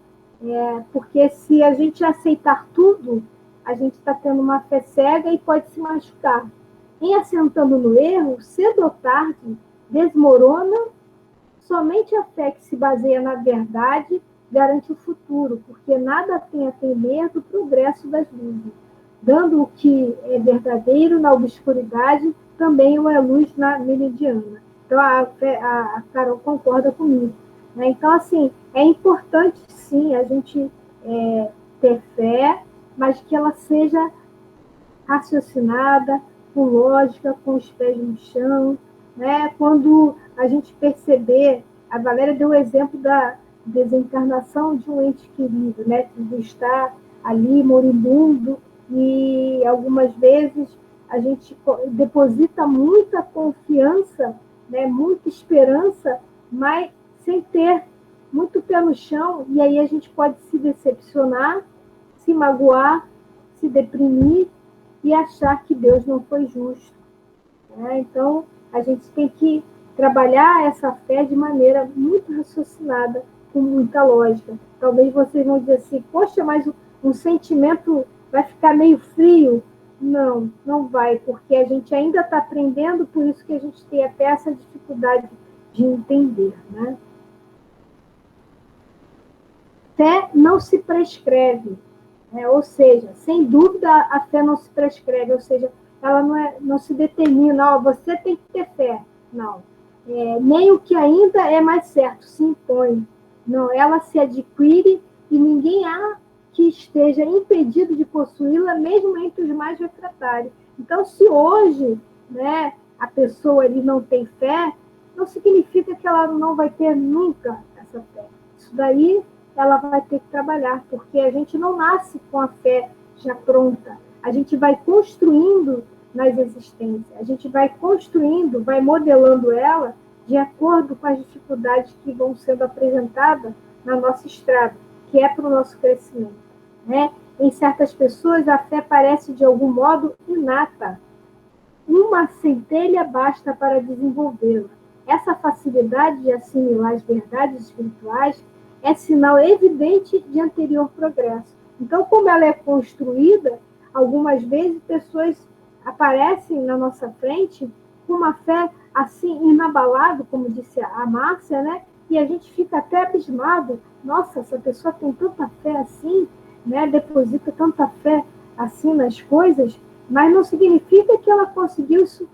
Porque se a gente aceitar tudo, a gente está tendo uma fé cega e pode se machucar. Em assentando no erro, cedo ou tarde, desmorona. Somente a fé que se baseia na verdade garante o futuro, porque nada tem a temer do progresso das luzes. Dando o que é verdadeiro na obscuridade, também o é luz na meridiana. Então, a Carol concorda comigo, né? Então, assim, é importante, sim, a gente ter fé, mas que ela seja raciocinada, com lógica, com os pés no chão, né? Quando a gente perceber, a Valéria deu o exemplo da desencarnação de um ente querido, né? Que está ali moribundo, e algumas vezes a gente deposita muita confiança, né? Muita esperança, mas sem ter muito pé no chão, e aí a gente pode se decepcionar, se magoar, se deprimir e achar que Deus não foi justo, né? Então, a gente tem que trabalhar essa fé de maneira muito raciocinada, com muita lógica. Talvez vocês vão dizer assim, poxa, mas um sentimento vai ficar meio frio. Não, não vai, porque a gente ainda está aprendendo, por isso que a gente tem até essa dificuldade de entender, né? Fé não se prescreve, né? Ou seja, sem dúvida a fé não se prescreve, ou seja, ela não se determina, você tem que ter fé. Não. Nem o que ainda é mais certo se impõe. Não, ela se adquire e ninguém há que esteja impedido de possuí-la, mesmo entre os mais refratários. Então, se hoje, né, a pessoa ali não tem fé, não significa que ela não vai ter nunca essa fé. Isso daí ela vai ter que trabalhar, porque a gente não nasce com a fé já pronta. A gente vai construindo nas existências, a gente vai construindo, vai modelando ela de acordo com as dificuldades que vão sendo apresentadas na nossa estrada, que é para o nosso crescimento, né? Em certas pessoas, a fé parece, de algum modo, inata. Uma centelha basta para desenvolvê-la. essa facilidade de assimilar as verdades espirituais é sinal evidente de anterior progresso. Então, como ela é construída, algumas vezes pessoas aparecem na nossa frente com uma fé assim inabalada, como disse a Márcia, né? E a gente fica até abismado. Nossa, essa pessoa tem tanta fé assim, né? Deposita tanta fé assim nas coisas, mas não significa que ela conseguiu isso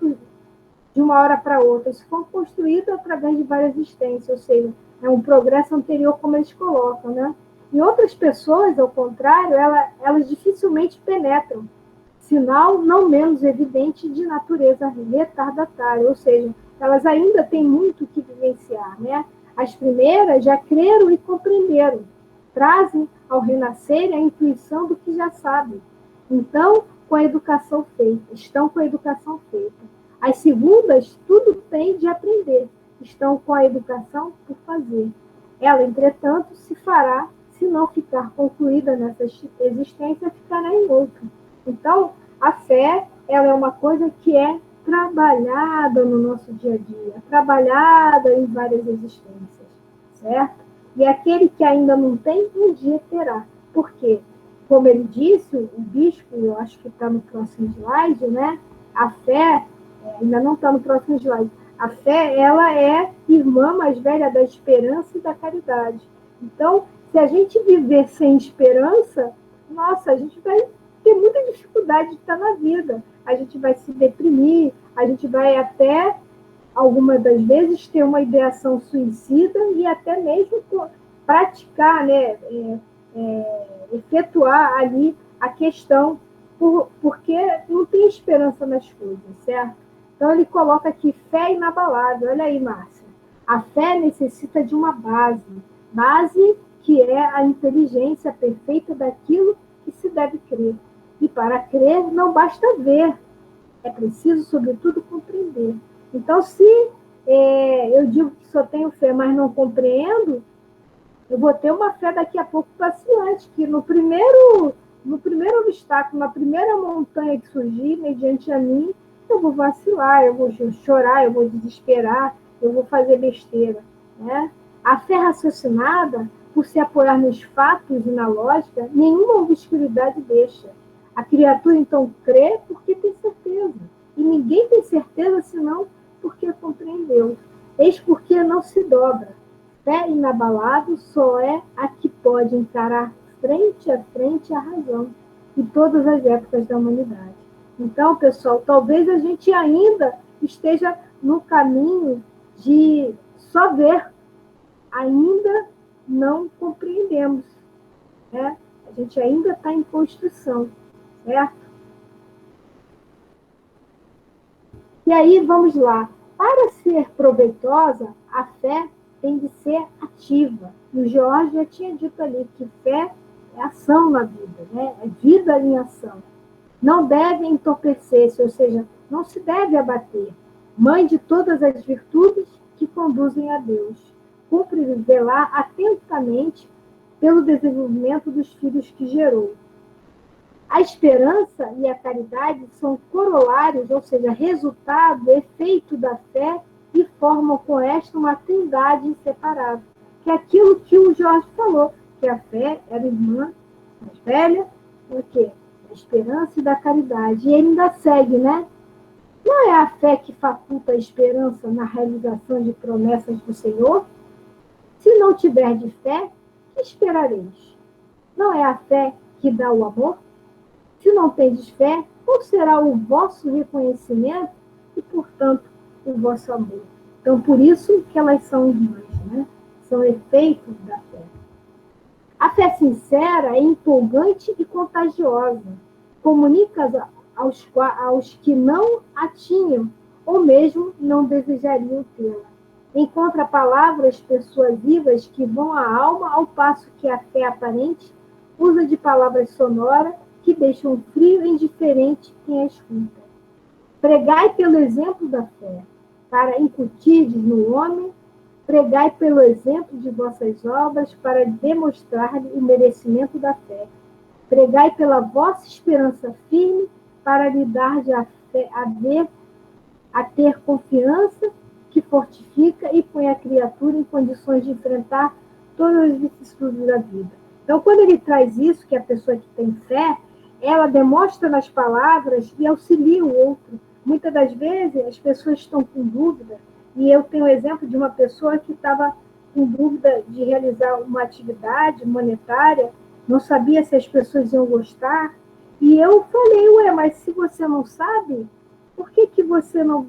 de uma hora para outra. Isso foi construído através de várias existências, ou seja, é um progresso anterior, como eles colocam, né? E outras pessoas, ao contrário, elas dificilmente penetram, sinal não menos evidente de natureza retardatária, ou seja, elas ainda têm muito que vivenciar, né? As primeiras já creram e compreenderam, trazem ao renascer a intuição do que já sabem. Então, com a educação feita, estão com a educação feita. As segundas, tudo tem de aprender, estão com a educação por fazer. Ela, entretanto, se fará, se não ficar concluída nessa existência, ficará em outra. Então, a fé, ela é uma coisa que é trabalhada no nosso dia a dia, trabalhada em várias existências, certo? E aquele que ainda não tem, um dia terá. Por quê? Como ele disse, o bispo, eu acho que está no próximo slide, né? A fé, ainda não está no próximo slide, a fé, ela é irmã mais velha da esperança e da caridade. Então, se a gente viver sem esperança, nossa, a gente vai ter muita dificuldade de estar na vida. A gente vai se deprimir, a gente vai até, algumas das vezes, ter uma ideação suicida e até mesmo praticar, né, efetuar ali a questão, porque não tem esperança nas coisas, certo? Então, ele coloca aqui fé inabalável. Olha aí, Márcia. A fé necessita de uma base que é a inteligência perfeita daquilo que se deve crer. E para crer não basta ver, é preciso, sobretudo, compreender. Então, se eu digo que só tenho fé, mas não compreendo, eu vou ter uma fé daqui a pouco vacilante, que no primeiro obstáculo, na primeira montanha que surgir, mediante a mim, eu vou vacilar, eu vou chorar, eu vou desesperar, eu vou fazer besteira, né? A fé raciocinada, por se apoiar nos fatos e na lógica, nenhuma obscuridade deixa. A criatura, então, crê porque tem certeza. E ninguém tem certeza senão porque compreendeu. Eis porque não se dobra. Fé inabalável só é a que pode encarar frente a frente a razão em todas as épocas da humanidade. Então, pessoal, talvez a gente ainda esteja no caminho de só ver, ainda não compreendemos, né? A gente ainda está em construção, certo? E aí, vamos lá. Para ser proveitosa, a fé tem de ser ativa. O Jorge já tinha dito ali que fé é ação na vida, né? É vida em ação. Não deve entorpecer-se, ou seja, não se deve abater. Mãe de todas as virtudes que conduzem a Deus. Cumpre velar atentamente pelo desenvolvimento dos filhos que gerou. A esperança e a caridade são corolários, ou seja, resultado, efeito da fé, e formam com esta uma trindade inseparável. Que é aquilo que o Jorge falou, que a fé era irmã mais velha, o quê? Da esperança e da caridade. E ele ainda segue, né? Não é a fé que faculta a esperança na realização de promessas do Senhor? Se não tiver de fé, que esperareis? Não é a fé que dá o amor? Se não tendes fé, qual será o vosso reconhecimento e, portanto, o vosso amor? Então, por isso que elas são irmãs, né? São efeitos da fé. A fé sincera é empolgante e contagiosa. Comunica aos que não a tinham ou mesmo não desejariam tê-la. Encontra palavras persuasivas que vão à alma, ao passo que a fé aparente usa de palavras sonoras que deixam frio e indiferente quem a escuta. Pregai pelo exemplo da fé, para incutirdes no homem, pregai pelo exemplo de vossas obras, para demonstrar-lhe o merecimento da fé. Pregai pela vossa esperança firme, para lhe dar a ter confiança que fortifica e põe a criatura em condições de enfrentar todas as vicissitudes da vida. Então, quando ele traz isso, que a pessoa que tem fé, ela demonstra nas palavras e auxilia o outro. Muitas das vezes, as pessoas estão com dúvida, e eu tenho o exemplo de uma pessoa que estava com dúvida de realizar uma atividade monetária, não sabia se as pessoas iam gostar, e eu falei, mas se você não sabe, por que você não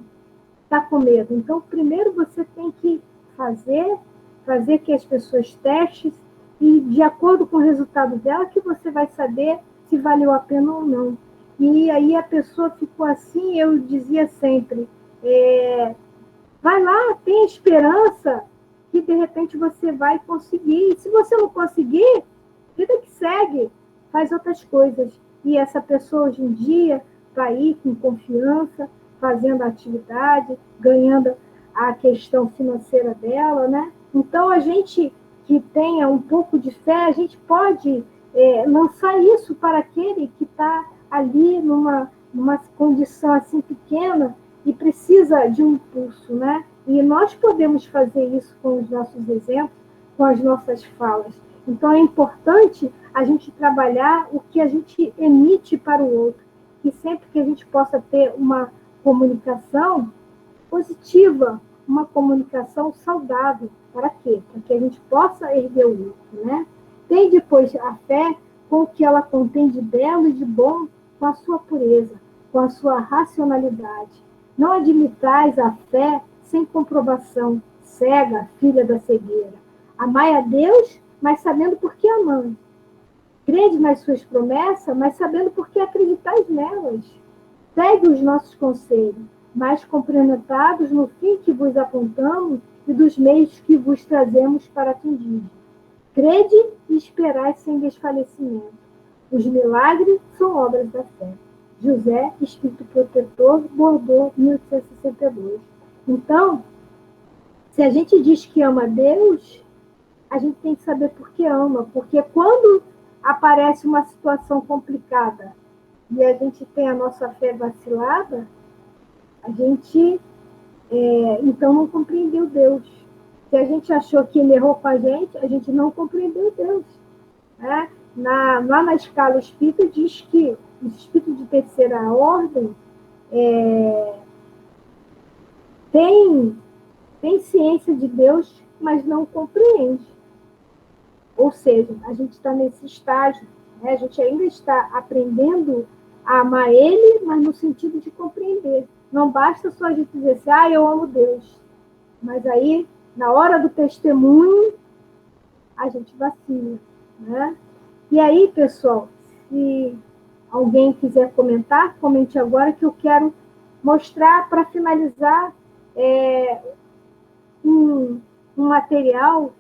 está com medo? Então, primeiro você tem que fazer que as pessoas testem, e de acordo com o resultado dela, que você vai saber se valeu a pena ou não. E aí a pessoa ficou assim, eu dizia sempre, vai lá, tem esperança que de repente você vai conseguir. E se você não conseguir, vida que segue, faz outras coisas. E essa pessoa hoje em dia está aí com confiança, fazendo a atividade, ganhando a questão financeira dela, né? Então, a gente que tenha um pouco de fé, a gente pode lançar isso para aquele que está ali numa condição assim pequena e precisa de um impulso, né? E nós podemos fazer isso com os nossos exemplos, com as nossas falas. Então, é importante a gente trabalhar o que a gente emite para o outro, que sempre que a gente possa ter uma comunicação positiva, uma comunicação saudável. Para quê? Para que a gente possa erguer o outro, né? Tem depois a fé com o que ela contém de belo e de bom, com a sua pureza, com a sua racionalidade. Não admitais a fé sem comprovação, cega, filha da cegueira. Amai a Deus, mas sabendo por que amai. Crede nas suas promessas, mas sabendo por que acreditais nelas. Segue os nossos conselhos, mas compenetrados no fim que vos apontamos e dos meios que vos trazemos para atingir. Crede e esperai sem desfalecimento. Os milagres são obras da fé. José, Espírito Protetor, Bordeaux, 1862. Então, se a gente diz que ama Deus, a gente tem que saber por que ama, porque quando aparece uma situação complicada e a gente tem a nossa fé vacilada, a gente, então, não compreendeu Deus. Se a gente achou que ele errou com a gente não compreendeu Deus. Né? Lá na escala espírita diz que os espíritos de terceira ordem tem ciência de Deus, mas não compreende. Ou seja, a gente está nesse estágio, né? A gente ainda está aprendendo a amar Ele, mas no sentido de compreender. Não basta só a gente dizer assim, eu amo Deus. Mas aí, na hora do testemunho, a gente vacila, né? E aí, pessoal, se alguém quiser comentar, comente agora, que eu quero mostrar, para finalizar, um material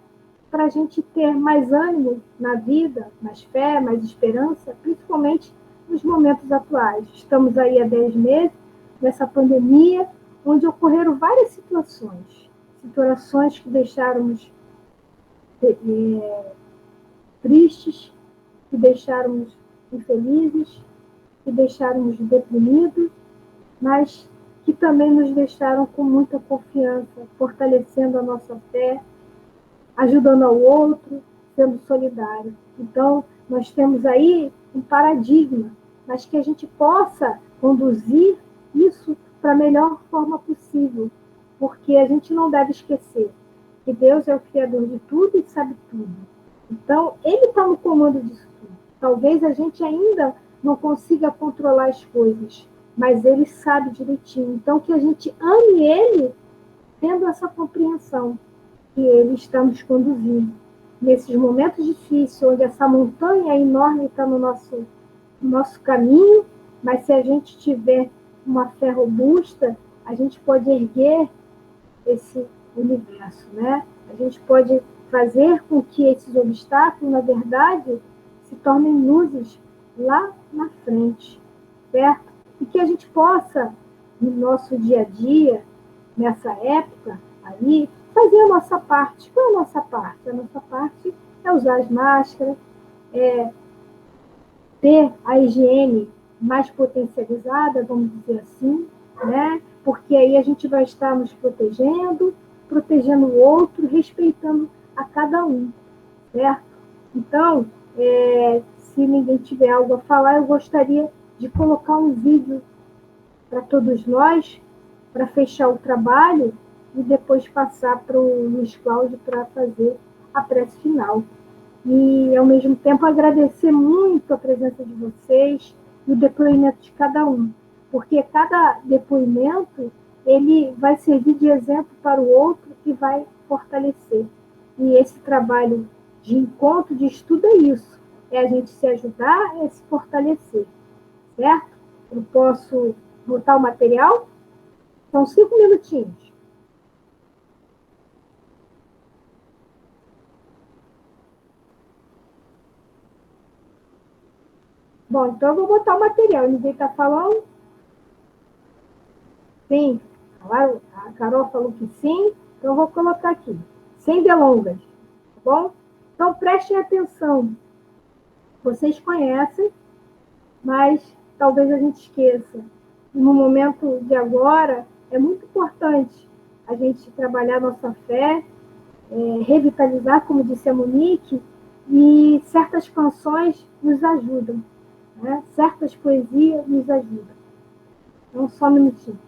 para a gente ter mais ânimo na vida, mais fé, mais esperança, principalmente nos momentos atuais. Estamos aí há 10 meses, nessa pandemia, onde ocorreram várias situações que deixaram-nos tristes, que deixaram-nos infelizes, que deixaram-nos deprimidos, mas que também nos deixaram com muita confiança, fortalecendo a nossa fé, ajudando ao outro, sendo solidário. Então, nós temos aí um paradigma, mas que a gente possa conduzir isso para a melhor forma possível, porque a gente não deve esquecer que Deus é o Criador de tudo e sabe tudo. Então, Ele está no comando disso tudo. Talvez a gente ainda não consiga controlar as coisas, mas Ele sabe direitinho. Então, que a gente ame Ele tendo essa compreensão que Ele está nos conduzindo. Nesses momentos difíceis, onde essa montanha enorme está no nosso caminho, mas se a gente tiver uma fé robusta, a gente pode erguer esse universo, né? A gente pode fazer com que esses obstáculos, na verdade, se tornem luzes lá na frente, certo? E que a gente possa, no nosso dia a dia, nessa época, aí, fazer a nossa parte. Qual é a nossa parte? A nossa parte é usar as máscaras, ter a higiene mais potencializada, vamos dizer assim, né? porque aí a gente vai estar nos protegendo, protegendo o outro, respeitando a cada um, certo? Então, se ninguém tiver algo a falar, eu gostaria de colocar um vídeo para todos nós, para fechar o trabalho, e depois passar para o Luiz Cláudio para fazer a prece final. E, ao mesmo tempo, agradecer muito a presença de vocês e o depoimento de cada um, porque cada depoimento ele vai servir de exemplo para o outro e vai fortalecer. E esse trabalho de encontro, de estudo é isso, é a gente se ajudar, é se fortalecer, certo? Eu posso botar o material? São 5 minutinhos. Bom, então eu vou botar o material. Ninguém está falando? Sim. A Carol falou que sim. Então eu vou colocar aqui. Sem delongas. Tá bom? Então prestem atenção. Vocês conhecem, mas talvez a gente esqueça. E no momento de agora, é muito importante a gente trabalhar nossa fé, revitalizar, como disse a Monique, e certas canções nos ajudam. Né? Certas poesias nos ajudam. Então, só um minutinho.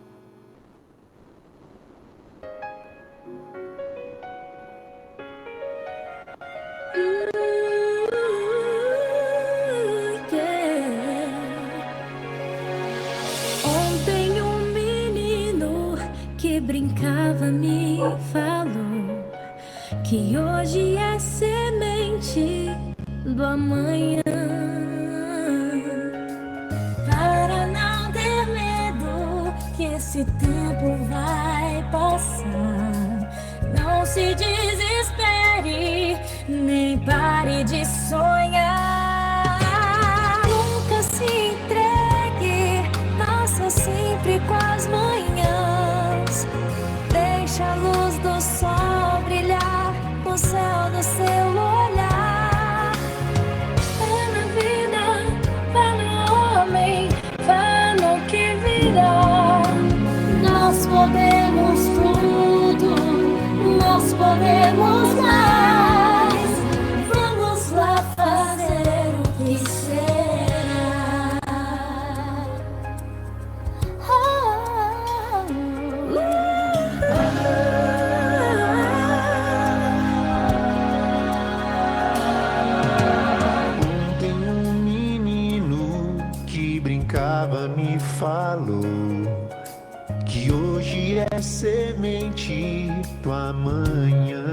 Ontem um menino que brincava me falou que hoje é semente do amanhã. Esse tempo vai passar. Não se desespere, nem pare de sonhar. Nunca se entregue, faça sempre com as manhãs. Deixa a luz do sol brilhar no céu do seu olhar. Fé na vida, fé no homem, fé no que virá. Nós podemos tudo, nós podemos mais. Vamos lá fazer o que será. Ontem um menino que brincava me falou que hoje é semente do amanhã.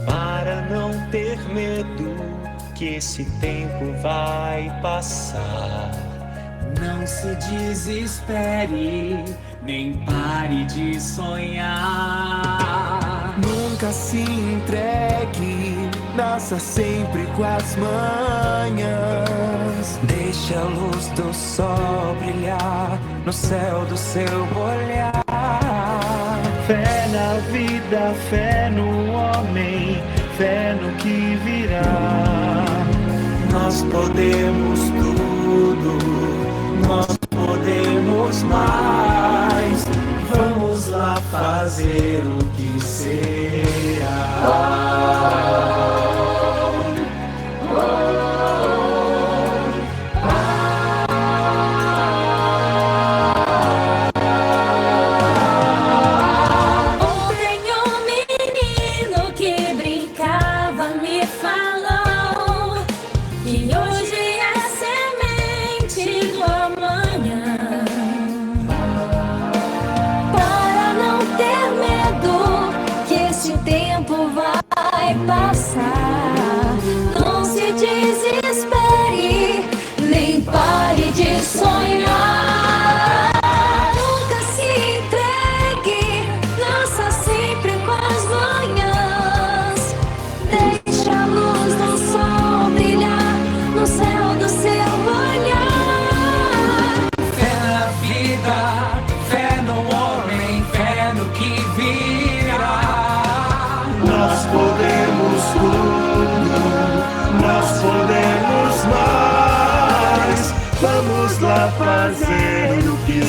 Para não ter medo, que esse tempo vai passar. Não se desespere, nem pare de sonhar. Nunca se entregue, nasça sempre com as manhãs. Deixa a luz do sol brilhar no céu do seu olhar. Fé na vida, fé no homem, fé no que virá. Nós podemos tudo, nós podemos mais. Vamos lá fazer o que será. Passar. Não se desespere, nem pare de sonhar. Nunca se entregue, nasça sempre com as manhãs. Deixa a luz do sol brilhar no céu do seu olhar. Fé na vida, fé no homem, fé no que virá. Nós podemos tudo, nós podemos mais. Vamos lá fazer o que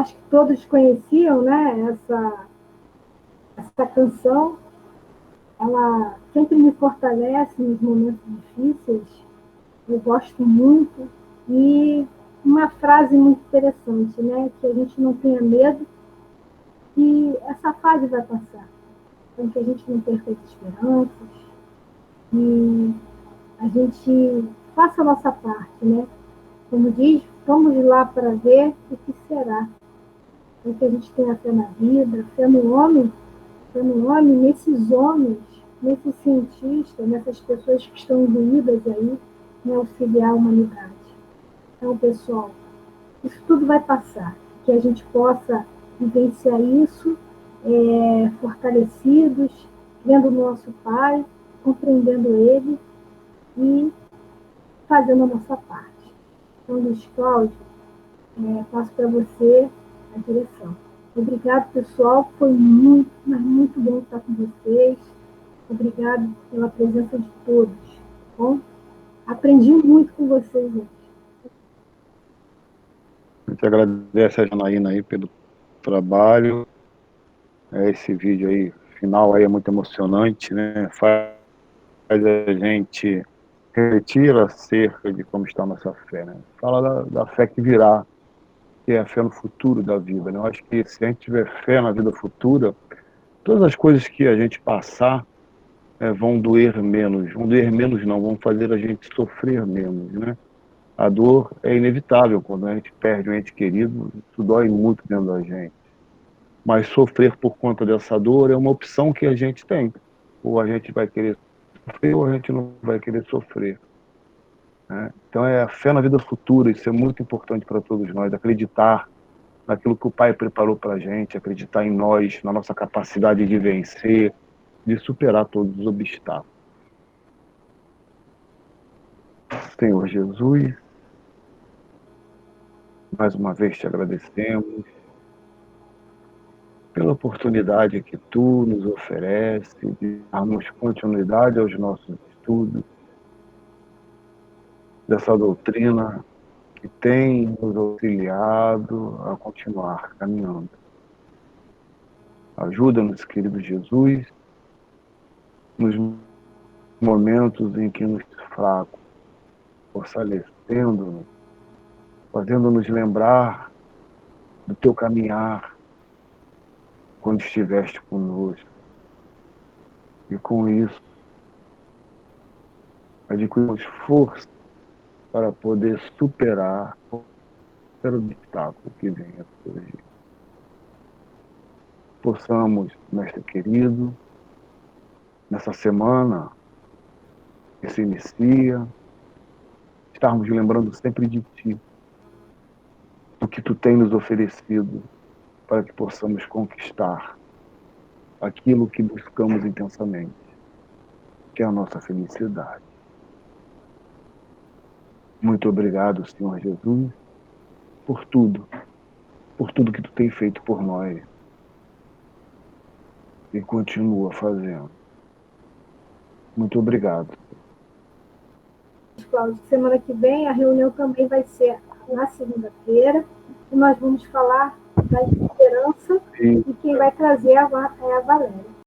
acho que todos conheciam, né, essa canção. Ela sempre me fortalece nos momentos difíceis. Eu gosto muito. E uma frase muito interessante, né, que a gente não tenha medo, que essa fase vai passar. Então, que a gente não perca as esperanças e a gente faça a nossa parte, né? Como diz, vamos lá para ver o que será. Então, que a gente tenha fé na vida, fé no homem, nesses homens, nesses cientistas, nessas pessoas que estão imbuídas aí em auxiliar a humanidade. Então, pessoal, isso tudo vai passar. Que a gente possa vivenciar isso fortalecidos, vendo o nosso Pai, compreendendo Ele e fazendo a nossa parte. Então, Luiz Cláudio, passo para você a direção. Obrigado, pessoal. Foi muito, mas muito bom estar com vocês. Obrigado pela presença de todos. Tá bom? Aprendi muito com vocês hoje. A gente agradece a Janaína aí pelo trabalho. Esse vídeo aí, final aí é muito emocionante, né? Faz a gente refletir acerca de como está a nossa fé, né? Fala da fé que virá, que é a fé no futuro da vida, né? Eu acho que se a gente tiver fé na vida futura, todas as coisas que a gente passar vão doer menos não, vão fazer a gente sofrer menos, né? A dor é inevitável, quando a gente perde um ente querido, isso dói muito dentro da gente. Mas sofrer por conta dessa dor é uma opção que a gente tem. Ou a gente vai querer sofrer, ou a gente não vai querer sofrer, né? Então é a fé na vida futura, isso é muito importante para todos nós, acreditar naquilo que o Pai preparou para a gente, acreditar em nós, na nossa capacidade de vencer, de superar todos os obstáculos. Senhor Jesus, mais uma vez te agradecemos pela oportunidade que tu nos oferece de darmos continuidade aos nossos estudos, dessa doutrina que tem nos auxiliado a continuar caminhando. Ajuda-nos, querido Jesus, nos momentos em que nos fracos, fortalecendo-nos, fazendo-nos lembrar do teu caminhar quando estiveste conosco. E com isso, adquirimos força para poder superar qualquer obstáculo que venha a surgir. Possamos, mestre querido, nessa semana que se inicia, estarmos lembrando sempre de ti, do que tu tem nos oferecido, para que possamos conquistar aquilo que buscamos intensamente, que é a nossa felicidade. Muito obrigado, Senhor Jesus, por tudo que tu tem feito por nós e continua fazendo. Muito obrigado. Cláudio, semana que vem a reunião também vai ser na segunda-feira e nós vamos falar da esperança e quem vai trazer é a Valéria.